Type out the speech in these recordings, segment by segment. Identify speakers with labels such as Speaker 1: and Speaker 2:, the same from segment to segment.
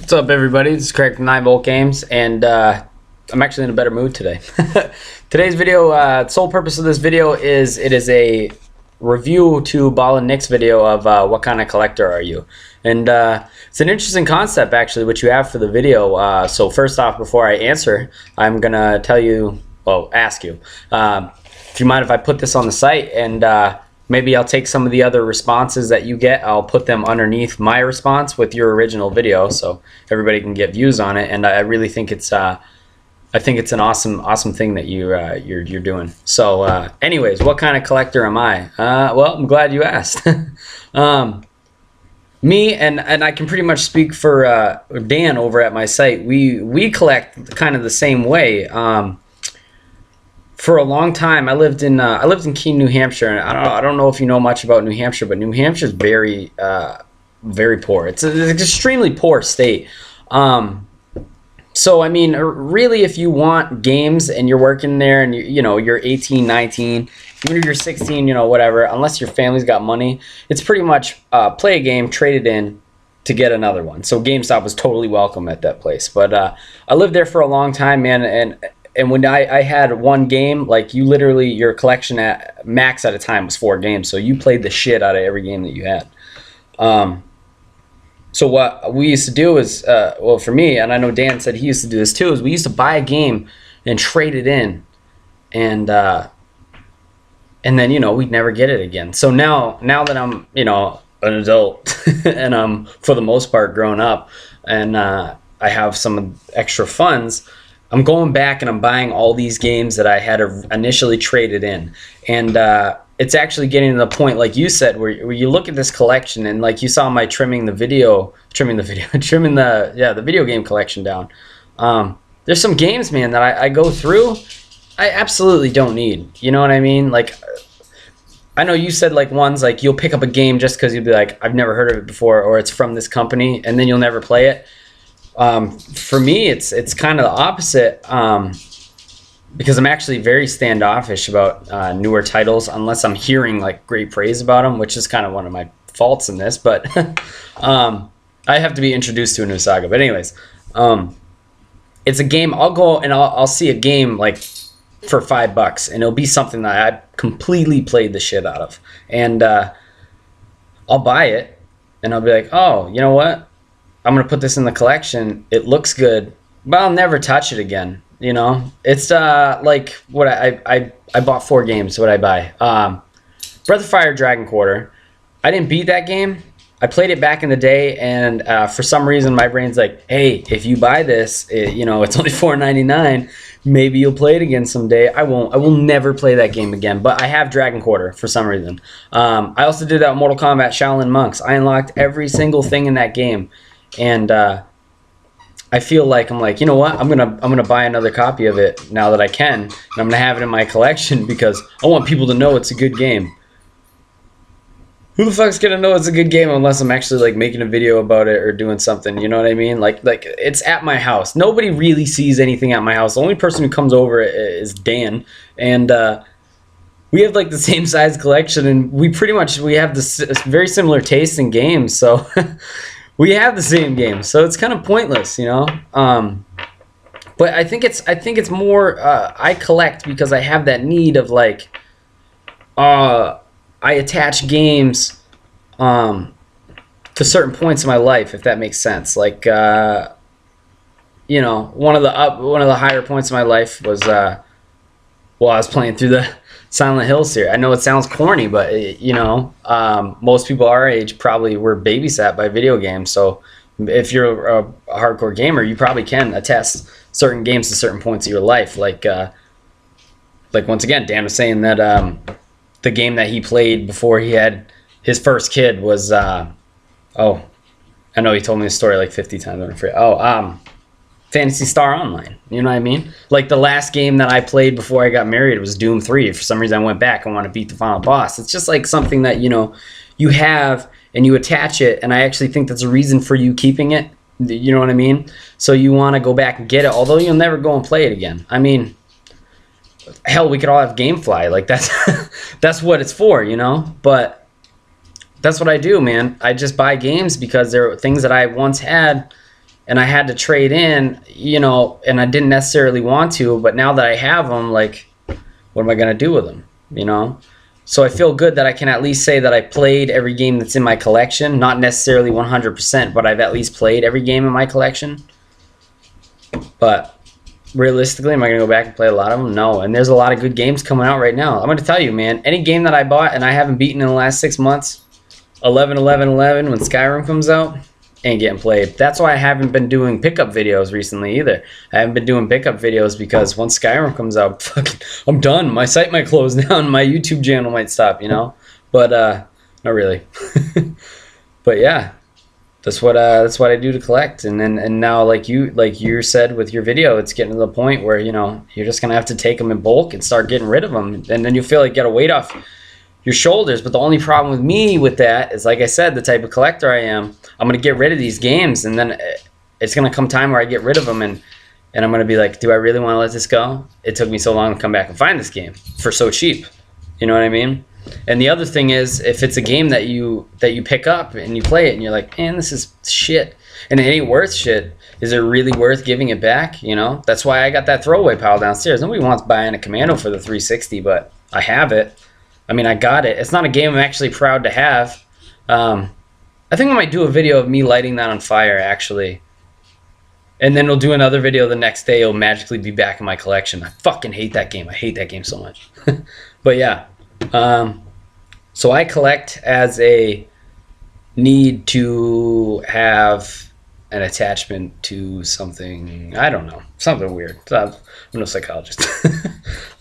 Speaker 1: What's up, everybody? This is Craig from 9 Volt Games, and I'm actually in a better mood today. Today's video, the sole purpose of this video is it is a review to BallinNick's video of what kind of collector are you, and it's an interesting concept actually, which you have for the video. So first off, before I answer, I'm gonna tell you, well, ask you, if you mind if I put this on the site, and maybe I'll take some of the other responses that you get, I'll put them underneath my response with your original video, so everybody can get views on it. And I really think it's I think it's an awesome thing that you're doing. So anyways, what kind of collector am I? Well, I'm glad you asked. Me and I can pretty much speak for Dan over at my site. We collect kind of the same way. For a long time, I lived in Keene, New Hampshire, and I don't know if you know much about New Hampshire, but New Hampshire is very poor. It's an extremely poor state. So I mean, really, if you want games and you're working there and you're 18, 19, even if you're 16, whatever, unless your family's got money, it's pretty much play a game, trade it in to get another one. So GameStop was totally welcome at that place. But I lived there for a long time, man, and when I had one game, like your collection at max at a time was 4 games. So you played the shit out of every game that you had. So what we used to do is, well, for me, and I know Dan said he used to do this too, is we used to buy a game and trade it in, and then we'd never get it again. So now that I'm an adult and I'm for the most part grown up, and I have some extra funds, I'm going back and I'm buying all these games that I had initially traded in, and it's actually getting to the point, like you said, where you look at this collection, and like you saw my trimming the video game collection down. There's some games, man, that I go through, I absolutely don't need. You know what I mean? Like, I know you said like ones like you'll pick up a game just because you'll be like, I've never heard of it before, or it's from this company, and then you'll never play it. For me, it's kind of the opposite, because I'm actually very standoffish about newer titles unless I'm hearing like great praise about them, which is kind of one of my faults in this. But I have to be introduced to a new saga. But anyways, it's a game. I'll go and I'll see a game like for $5, and it'll be something that I completely played the shit out of, and I'll buy it, and I'll be like, oh, you know what? I'm gonna put this in the collection. It looks good, but I'll never touch it again. It's like what I bought 4 games. What I buy, Breath of Fire, Dragon Quarter. I didn't beat that game. I played it back in the day, and for some reason my brain's like, hey, if you buy this, it's only $4.99. Maybe you'll play it again someday. I won't. I will never play that game again. But I have Dragon Quarter for some reason. I also did that with Mortal Kombat Shaolin Monks. I unlocked every single thing in that game. And I feel like I'm like, you know what? I'm gonna buy another copy of it now that I can, and I'm gonna have it in my collection because I want people to know it's a good game. Who the fuck's gonna know it's a good game unless I'm actually like making a video about it or doing something? You know what I mean? Like it's at my house. Nobody really sees anything at my house. The only person who comes over is Dan, and we have like the same size collection, and we have this very similar taste in games. So. We have the same game, so it's kind of pointless, But I think it's more I collect because I have that need of like I attach games to certain points in my life, if that makes sense. Like one of the higher points in my life was I was playing through the Silent Hill series. I know it sounds corny, but most people our age probably were babysat by video games. So if you're a hardcore gamer, you probably can attest certain games to certain points of your life. Like once again, Dan was saying that the game that he played before he had his first kid was I know he told me the story like 50 times. I'm afraid. Phantasy Star Online. You know what I mean? Like the last game that I played before I got married was Doom 3. For some reason I went back and want to beat the final boss. It's just like something that you have and you attach it, and I actually think that's a reason for you keeping it. You know what I mean? So you want to go back and get it, although you'll never go and play it again. I mean, hell, we could all have GameFly. Like that's what it's for, But that's what I do, man. I just buy games because they're things that I once had, and I had to trade in, you know, and I didn't necessarily want to, but now that I have them, like, what am I going to do with them, you know? So I feel good that I can at least say that I played every game that's in my collection, not necessarily 100%, but I've at least played every game in my collection. But realistically, am I going to go back and play a lot of them? No, and there's a lot of good games coming out right now. I'm going to tell you, man, any game that I bought and I haven't beaten in the last 6 months, 11, 11, 11, when Skyrim comes out, ain't getting played. That's why I haven't been doing pickup videos recently either. I haven't been doing pickup videos because once Skyrim comes out, fucking, I'm done. My site might close down. My YouTube channel might stop, you know? But, not really. But yeah, that's what I do to collect. And now, like you said with your video, it's getting to the point where, you know, you're just going to have to take them in bulk and start getting rid of them. And then you feel like you get a weight off your shoulders. But the only problem with me with that is, like I said, the type of collector I am, I'm going to get rid of these games, and then it's going to come time where I get rid of them, and I'm going to be like, do I really want to let this go? It took me so long to come back and find this game for so cheap. You know what I mean? And the other thing is, if it's a game that you pick up and you play it and you're like, man, this is shit, and it ain't worth shit, is it really worth giving it back? You know? That's why I got that throwaway pile downstairs. Nobody wants buying a Commando for the 360, but I have it. I mean, I got it. It's not a game I'm actually proud to have. I think I might do a video of me lighting that on fire, actually. And then we'll do another video the next day. It'll magically be back in my collection. I fucking hate that game. I hate that game so much. But yeah. So I collect as a need to have an attachment to something. I don't know. Something weird. I'm no psychologist.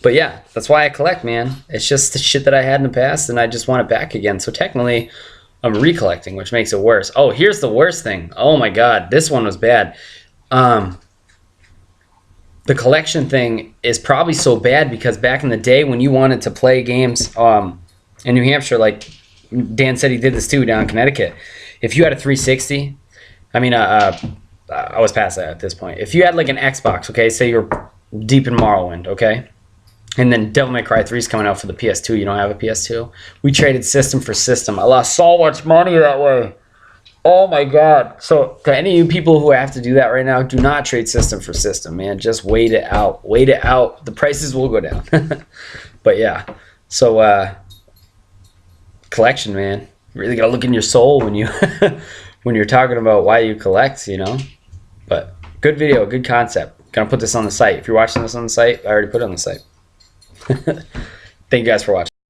Speaker 1: But yeah, that's why I collect, man. It's just the shit that I had in the past, and I just want it back again. So technically, I'm recollecting, which makes it worse. Oh, here's the worst thing. Oh my god, this one was bad. The collection thing is probably so bad because back in the day when you wanted to play games in New Hampshire, like Dan said he did this too down in Connecticut, if you had a 360, I mean, I was past that at this point. If you had like an Xbox, okay, say you're deep in Morrowind, okay, and then Devil May Cry 3 is coming out for the PS2. You don't have a PS2? We traded system for system. I lost so much money that way. Oh my god. So to any of you people who have to do that right now, do not trade system for system, man. Just wait it out. Wait it out. The prices will go down. But yeah. So collection, man. You really gotta look in your soul when you when you're talking about why you collect, you know. But good video, good concept. Gonna put this on the site. If you're watching this on the site, I already put it on the site. Thank you guys for watching.